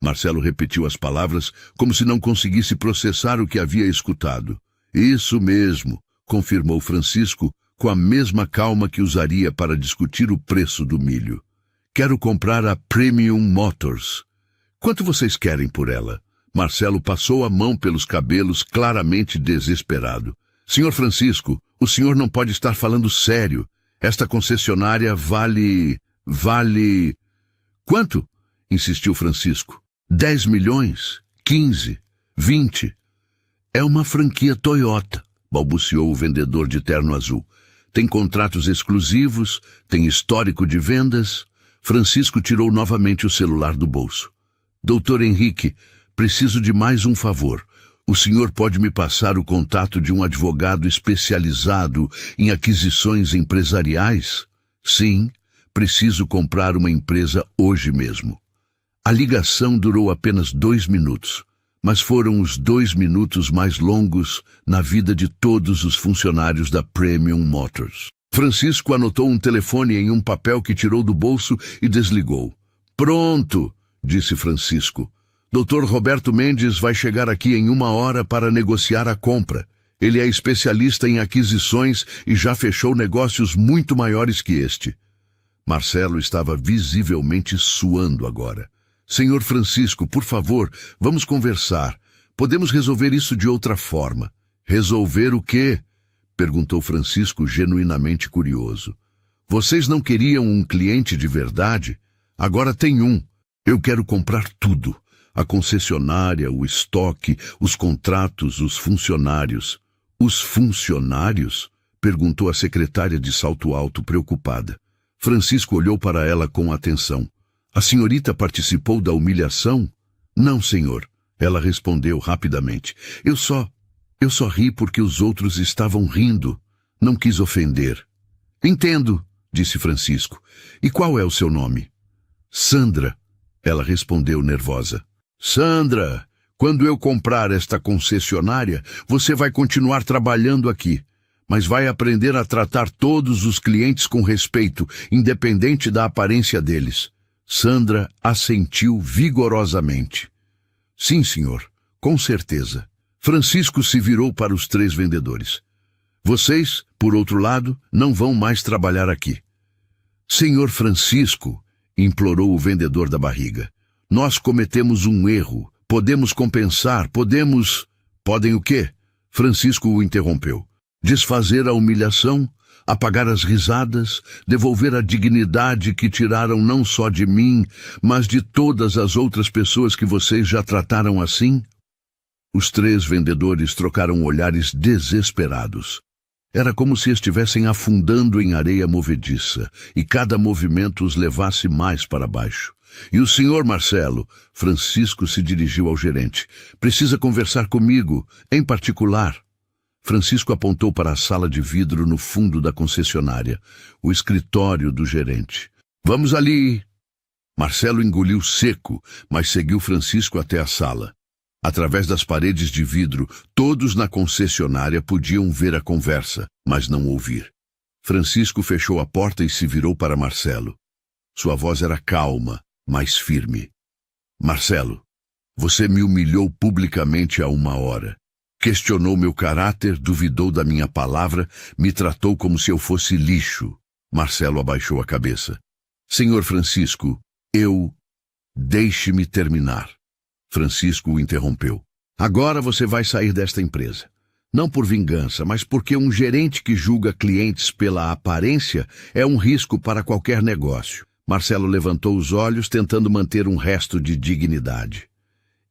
Marcelo repetiu as palavras como se não conseguisse processar o que havia escutado. Isso mesmo, confirmou Francisco com a mesma calma que usaria para discutir o preço do milho. Quero comprar a Premium Motors. Quanto vocês querem por ela? Marcelo passou a mão pelos cabelos, claramente desesperado. Senhor Francisco, o senhor não pode estar falando sério. Esta concessionária vale... Quanto? Insistiu Francisco. 10 milhões? 15? 20? É uma franquia Toyota, balbuciou o vendedor de terno azul. Tem contratos exclusivos, tem histórico de vendas. Francisco tirou novamente o celular do bolso. Doutor Henrique, preciso de mais um favor. O senhor pode me passar o contato de um advogado especializado em aquisições empresariais? Sim, preciso comprar uma empresa hoje mesmo. A ligação durou apenas 2 minutos, mas foram os 2 minutos mais longos na vida de todos os funcionários da Premium Motors. Francisco anotou um telefone em um papel que tirou do bolso e desligou. Pronto, disse Francisco. Dr. Roberto Mendes vai chegar aqui em 1 hora para negociar a compra. Ele é especialista em aquisições e já fechou negócios muito maiores que este. Marcelo estava visivelmente suando agora. Senhor Francisco, por favor, vamos conversar. Podemos resolver isso de outra forma. Resolver o quê? Perguntou Francisco, genuinamente curioso. Vocês não queriam um cliente de verdade? Agora tem um. Eu quero comprar tudo. A concessionária, o estoque, os contratos, os funcionários. Os funcionários? Perguntou a secretária de salto alto, preocupada. Francisco olhou para ela com atenção. A senhorita participou da humilhação? Não, senhor. Ela respondeu rapidamente. Eu só ri porque os outros estavam rindo. Não quis ofender. Entendo, disse Francisco. E qual é o seu nome? Sandra. Ela respondeu nervosa. Sandra, quando eu comprar esta concessionária, você vai continuar trabalhando aqui, mas vai aprender a tratar todos os clientes com respeito, independente da aparência deles. Sandra assentiu vigorosamente. Sim, senhor, com certeza. Francisco se virou para os 3 vendedores. Vocês, por outro lado, não vão mais trabalhar aqui. Senhor Francisco, implorou o vendedor da barriga, nós cometemos um erro. Podemos compensar, Podem o quê? Francisco o interrompeu. Desfazer a humilhação, apagar as risadas, devolver a dignidade que tiraram não só de mim, mas de todas as outras pessoas que vocês já trataram assim? Os 3 vendedores trocaram olhares desesperados. Era como se estivessem afundando em areia movediça, e cada movimento os levasse mais para baixo. E o senhor Marcelo? Francisco se dirigiu ao gerente. Precisa conversar comigo, em particular. Francisco apontou para a sala de vidro no fundo da concessionária, o escritório do gerente. Vamos ali. Marcelo engoliu seco, mas seguiu Francisco até a sala. Através das paredes de vidro, todos na concessionária podiam ver a conversa, mas não ouvir. Francisco fechou a porta e se virou para Marcelo. Sua voz era calma, mas firme. Marcelo, você me humilhou publicamente há 1 hora. Questionou meu caráter, duvidou da minha palavra, me tratou como se eu fosse lixo. Marcelo abaixou a cabeça. Senhor Francisco, Deixe-me terminar. Francisco o interrompeu. Agora você vai sair desta empresa. Não por vingança, mas porque um gerente que julga clientes pela aparência é um risco para qualquer negócio. Marcelo levantou os olhos, tentando manter um resto de dignidade.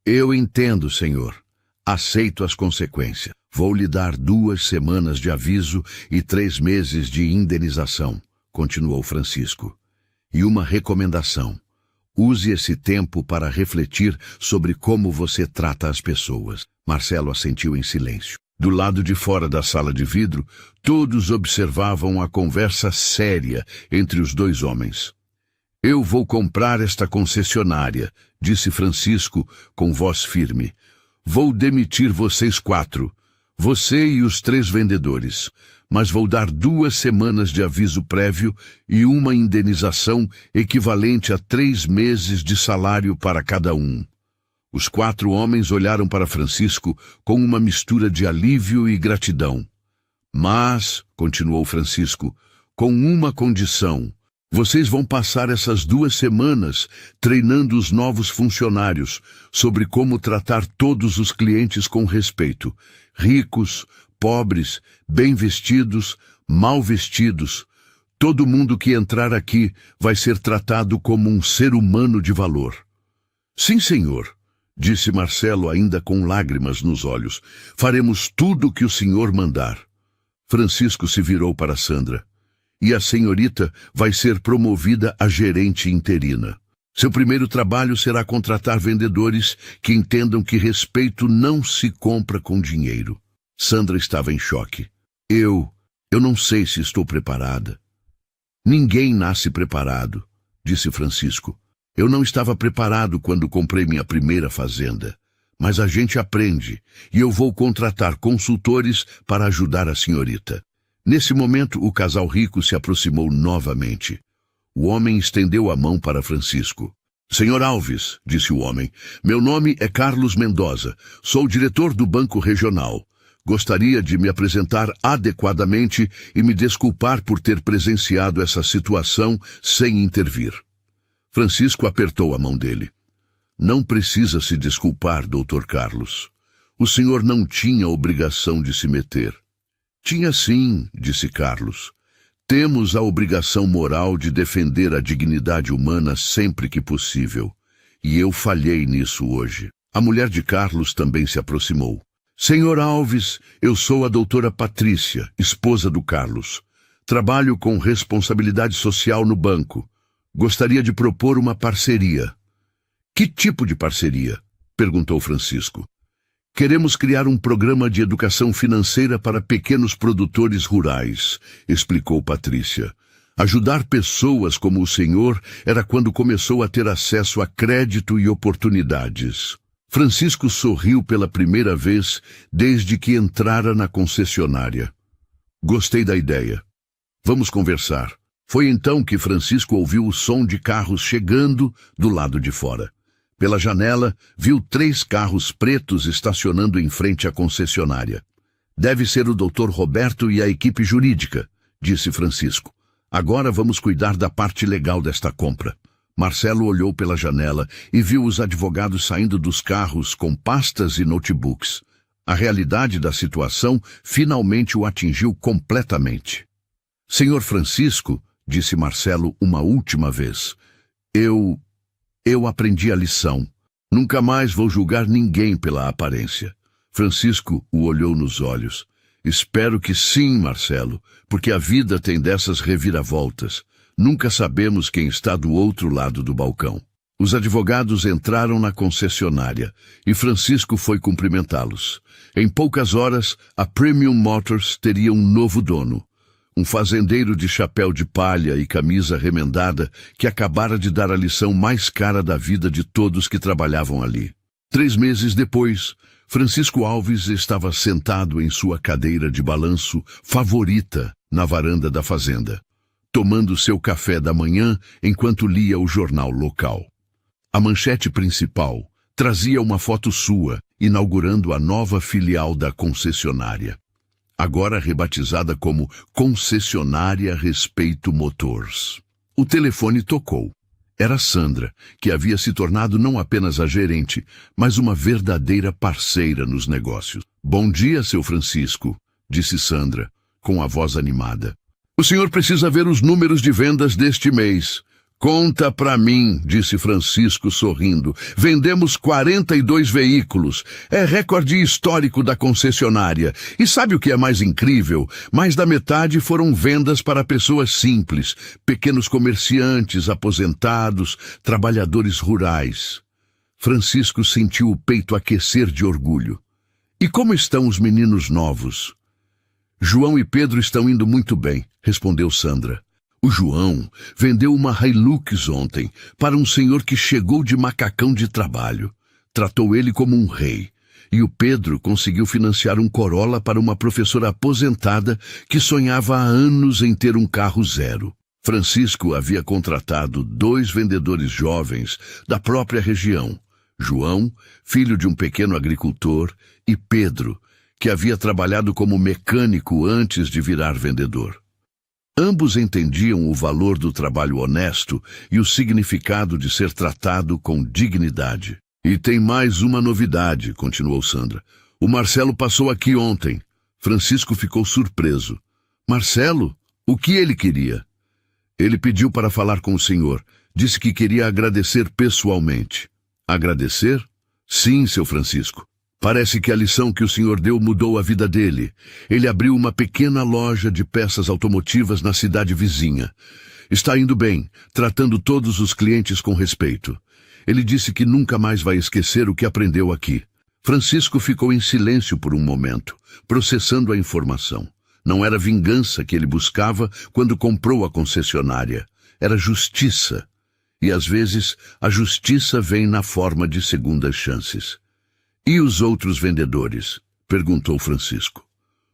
Eu entendo, senhor. Aceito as consequências. Vou lhe dar 2 semanas de aviso e 3 meses de indenização, continuou Francisco. E uma recomendação. Use esse tempo para refletir sobre como você trata as pessoas. Marcelo assentiu em silêncio. Do lado de fora da sala de vidro, todos observavam a conversa séria entre os 2 homens. Eu vou comprar esta concessionária, disse Francisco com voz firme. Vou demitir vocês 4, você e os 3 vendedores, mas vou dar 2 semanas de aviso prévio e uma indenização equivalente a 3 meses de salário para cada um. Os 4 homens olharam para Francisco com uma mistura de alívio e gratidão. Mas, continuou Francisco, com uma condição. Vocês vão passar essas 2 semanas treinando os novos funcionários sobre como tratar todos os clientes com respeito. Ricos, pobres, bem vestidos, mal vestidos. Todo mundo que entrar aqui vai ser tratado como um ser humano de valor. Sim, senhor, disse Marcelo ainda com lágrimas nos olhos. Faremos tudo o que o senhor mandar. Francisco se virou para Sandra. E a senhorita vai ser promovida a gerente interina. Seu primeiro trabalho será contratar vendedores que entendam que respeito não se compra com dinheiro. Sandra estava em choque. Eu não sei se estou preparada. Ninguém nasce preparado, disse Francisco. Eu não estava preparado quando comprei minha primeira fazenda. Mas a gente aprende, e eu vou contratar consultores para ajudar a senhorita. Nesse momento, o casal rico se aproximou novamente. O homem estendeu a mão para Francisco. Senhor Alves, disse o homem, meu nome é Carlos Mendoza. Sou diretor do Banco Regional. Gostaria de me apresentar adequadamente e me desculpar por ter presenciado essa situação sem intervir. Francisco apertou a mão dele. Não precisa se desculpar, Dr. Carlos. O senhor não tinha obrigação de se meter. Tinha sim, disse Carlos. Temos a obrigação moral de defender a dignidade humana sempre que possível. E eu falhei nisso hoje. A mulher de Carlos também se aproximou. Senhor Alves, eu sou a doutora Patrícia, esposa do Carlos. Trabalho com responsabilidade social no banco. Gostaria de propor uma parceria. Que tipo de parceria? Perguntou Francisco. Queremos criar um programa de educação financeira para pequenos produtores rurais, explicou Patrícia. Ajudar pessoas como o senhor era quando começou a ter acesso a crédito e oportunidades. Francisco sorriu pela primeira vez desde que entrara na concessionária. Gostei da ideia. Vamos conversar. Foi então que Francisco ouviu o som de carros chegando do lado de fora. Pela janela, viu 3 carros pretos estacionando em frente à concessionária. Deve ser o Dr. Roberto e a equipe jurídica, disse Francisco. Agora vamos cuidar da parte legal desta compra. Marcelo olhou pela janela e viu os advogados saindo dos carros com pastas e notebooks. A realidade da situação finalmente o atingiu completamente. Senhor Francisco, disse Marcelo uma última vez, eu aprendi a lição. Nunca mais vou julgar ninguém pela aparência. Francisco o olhou nos olhos. Espero que sim, Marcelo, porque a vida tem dessas reviravoltas. Nunca sabemos quem está do outro lado do balcão. Os advogados entraram na concessionária e Francisco foi cumprimentá-los. Em poucas horas, a Premium Motors teria um novo dono. Um fazendeiro de chapéu de palha e camisa remendada que acabara de dar a lição mais cara da vida de todos que trabalhavam ali. 3 meses depois, Francisco Alves estava sentado em sua cadeira de balanço favorita na varanda da fazenda, tomando seu café da manhã enquanto lia o jornal local. A manchete principal trazia uma foto sua, inaugurando a nova filial da concessionária, agora rebatizada como Concessionária Respeito Motors. O telefone tocou. Era Sandra, que havia se tornado não apenas a gerente, mas uma verdadeira parceira nos negócios. Bom dia, seu Francisco, disse Sandra, com a voz animada. O senhor precisa ver os números de vendas deste mês. Conta pra mim, disse Francisco sorrindo. Vendemos 42 veículos. É recorde histórico da concessionária. E sabe o que é mais incrível? Mais da metade foram vendas para pessoas simples, pequenos comerciantes, aposentados, trabalhadores rurais. Francisco sentiu o peito aquecer de orgulho. E como estão os meninos novos? João e Pedro estão indo muito bem, respondeu Sandra. O João vendeu uma Hilux ontem para um senhor que chegou de macacão de trabalho. Tratou ele como um rei. E o Pedro conseguiu financiar um Corolla para uma professora aposentada que sonhava há anos em ter um carro zero. Francisco havia contratado 2 vendedores jovens da própria região. João, filho de um pequeno agricultor, e Pedro, que havia trabalhado como mecânico antes de virar vendedor. Ambos entendiam o valor do trabalho honesto e o significado de ser tratado com dignidade. E tem mais uma novidade, continuou Sandra. O Marcelo passou aqui ontem. Francisco ficou surpreso. Marcelo? O que ele queria? Ele pediu para falar com o senhor. Disse que queria agradecer pessoalmente. Agradecer? Sim, seu Francisco. Parece que a lição que o senhor deu mudou a vida dele. Ele abriu uma pequena loja de peças automotivas na cidade vizinha. Está indo bem, tratando todos os clientes com respeito. Ele disse que nunca mais vai esquecer o que aprendeu aqui. Francisco ficou em silêncio por um momento, processando a informação. Não era vingança que ele buscava quando comprou a concessionária. Era justiça. E às vezes a justiça vem na forma de segundas chances. E os outros vendedores? Perguntou Francisco.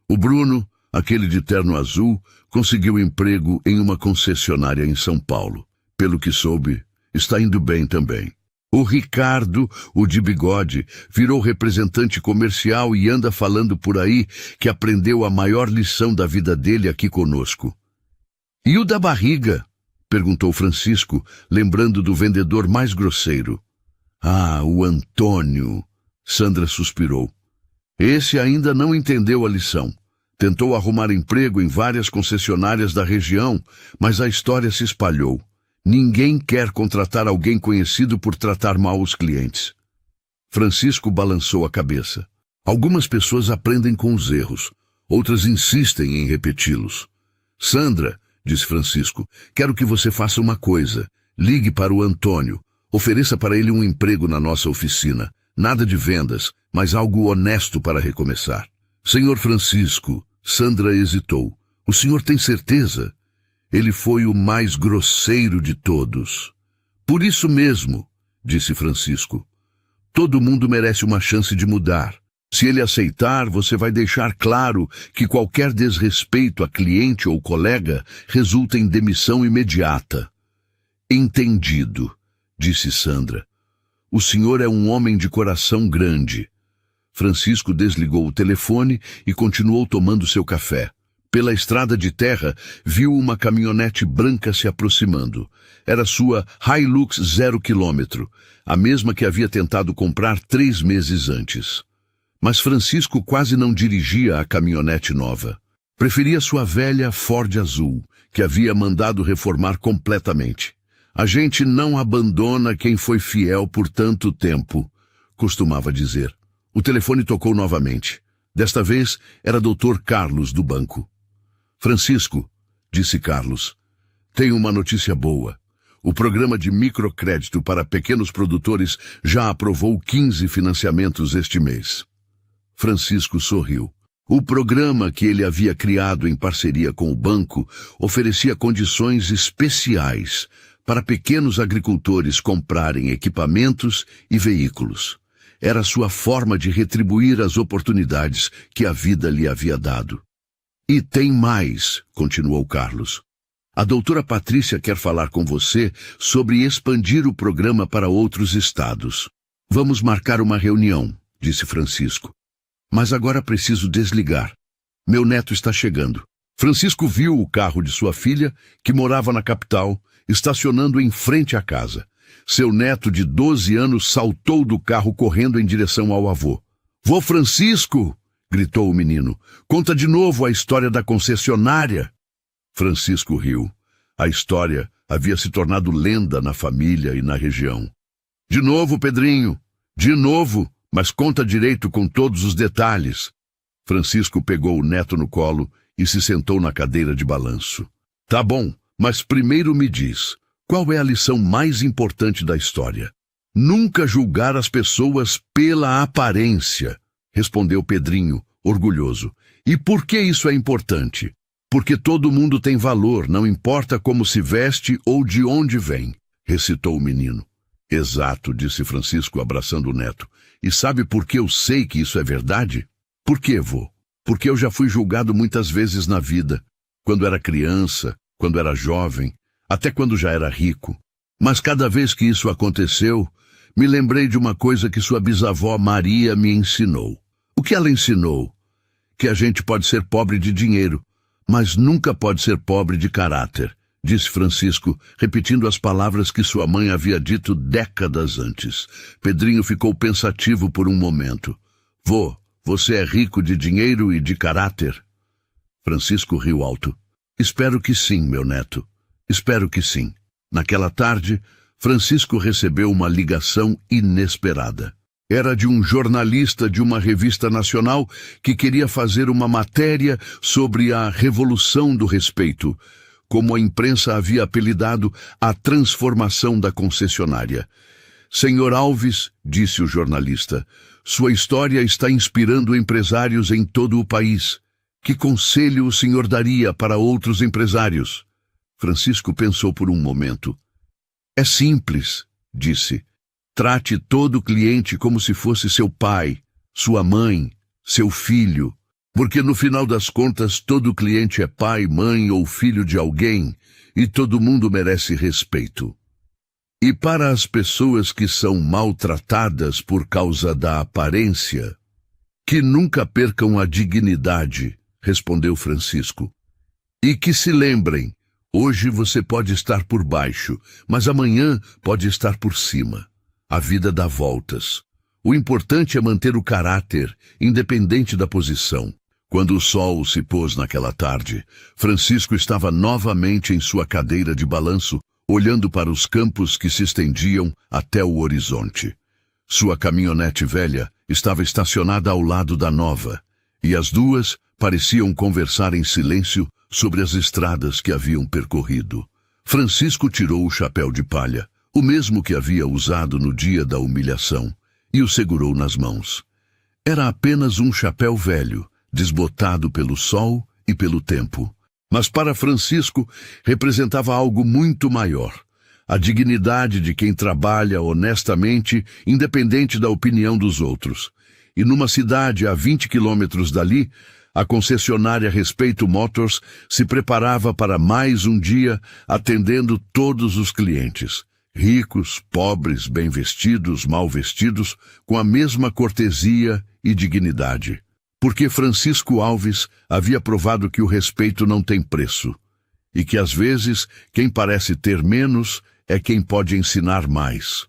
O Bruno, aquele de terno azul, conseguiu emprego em uma concessionária em São Paulo. Pelo que soube, está indo bem também. O Ricardo, o de bigode, virou representante comercial e anda falando por aí que aprendeu a maior lição da vida dele aqui conosco. E o da barriga? Perguntou Francisco, lembrando do vendedor mais grosseiro. Ah, o Antônio. Sandra suspirou. Esse ainda não entendeu a lição. Tentou arrumar emprego em várias concessionárias da região, mas a história se espalhou. Ninguém quer contratar alguém conhecido por tratar mal os clientes. Francisco balançou a cabeça. Algumas pessoas aprendem com os erros, outras insistem em repeti-los. Sandra, disse Francisco, quero que você faça uma coisa. Ligue para o Antônio. Ofereça para ele um emprego na nossa oficina. Nada de vendas, mas algo honesto para recomeçar. Senhor Francisco, Sandra hesitou. O senhor tem certeza? Ele foi o mais grosseiro de todos. Por isso mesmo, disse Francisco. Todo mundo merece uma chance de mudar. Se ele aceitar, você vai deixar claro que qualquer desrespeito a cliente ou colega resulta em demissão imediata. Entendido, disse Sandra. O senhor é um homem de coração grande. Francisco desligou o telefone e continuou tomando seu café. Pela estrada de terra, viu uma caminhonete branca se aproximando. Era sua Hilux 0 km, a mesma que havia tentado comprar 3 meses antes. Mas Francisco quase não dirigia a caminhonete nova. Preferia sua velha Ford azul, que havia mandado reformar completamente. A gente não abandona quem foi fiel por tanto tempo, costumava dizer. O telefone tocou novamente. Desta vez era Dr. Carlos do banco. Francisco, disse Carlos, tenho uma notícia boa. O programa de microcrédito para pequenos produtores já aprovou 15 financiamentos este mês. Francisco sorriu. O programa que ele havia criado em parceria com o banco oferecia condições especiais para pequenos agricultores comprarem equipamentos e veículos. Era sua forma de retribuir as oportunidades que a vida lhe havia dado. E tem mais, continuou Carlos. A doutora Patrícia quer falar com você sobre expandir o programa para outros estados. Vamos marcar uma reunião, disse Francisco. Mas agora preciso desligar. Meu neto está chegando. Francisco viu o carro de sua filha, que morava na capital, estacionando em frente à casa. Seu neto de 12 anos saltou do carro correndo em direção ao avô. Vô Francisco! Gritou o menino. Conta de novo a história da concessionária. Francisco riu. A história havia se tornado lenda na família e na região. De novo, Pedrinho. De novo, mas conta direito com todos os detalhes. Francisco pegou o neto no colo e se sentou na cadeira de balanço. Tá bom, mas primeiro me diz, qual é a lição mais importante da história? Nunca julgar as pessoas pela aparência, respondeu Pedrinho, orgulhoso. E por que isso é importante? Porque todo mundo tem valor, não importa como se veste ou de onde vem, recitou o menino. Exato, disse Francisco, abraçando o neto. E sabe por que eu sei que isso é verdade? Por quê, vô? Porque eu já fui julgado muitas vezes na vida, quando era criança, quando era jovem, até quando já era rico. Mas cada vez que isso aconteceu, me lembrei de uma coisa que sua bisavó Maria me ensinou. O que ela ensinou? Que a gente pode ser pobre de dinheiro, mas nunca pode ser pobre de caráter, disse Francisco, repetindo as palavras que sua mãe havia dito décadas antes. Pedrinho ficou pensativo por um momento. Vô, você é rico de dinheiro e de caráter? Francisco riu alto. Espero que sim, meu neto. Espero que sim. Naquela tarde, Francisco recebeu uma ligação inesperada. Era de um jornalista de uma revista nacional que queria fazer uma matéria sobre a Revolução do Respeito, como a imprensa havia apelidado a transformação da concessionária. Senhor Alves, disse o jornalista, sua história está inspirando empresários em todo o país. Que conselho o senhor daria para outros empresários? Francisco pensou por um momento. É simples, disse. Trate todo cliente como se fosse seu pai, sua mãe, seu filho, porque no final das contas todo cliente é pai, mãe ou filho de alguém e todo mundo merece respeito. E para as pessoas que são maltratadas por causa da aparência, que nunca percam a dignidade, respondeu Francisco. E que se lembrem, hoje você pode estar por baixo, mas amanhã pode estar por cima. A vida dá voltas. O importante é manter o caráter, independente da posição. Quando o sol se pôs naquela tarde, Francisco estava novamente em sua cadeira de balanço, olhando para os campos que se estendiam até o horizonte. Sua caminhonete velha estava estacionada ao lado da nova, e as duas pareciam conversar em silêncio sobre as estradas que haviam percorrido. Francisco tirou o chapéu de palha, o mesmo que havia usado no dia da humilhação, e o segurou nas mãos. Era apenas um chapéu velho, desbotado pelo sol e pelo tempo. Mas para Francisco representava algo muito maior. A dignidade de quem trabalha honestamente, independente da opinião dos outros. E numa cidade a 20 quilômetros dali, a concessionária Respeito Motors se preparava para mais um dia atendendo todos os clientes. Ricos, pobres, bem vestidos, mal vestidos, com a mesma cortesia e dignidade. Porque Francisco Alves havia provado que o respeito não tem preço, e que às vezes quem parece ter menos é quem pode ensinar mais.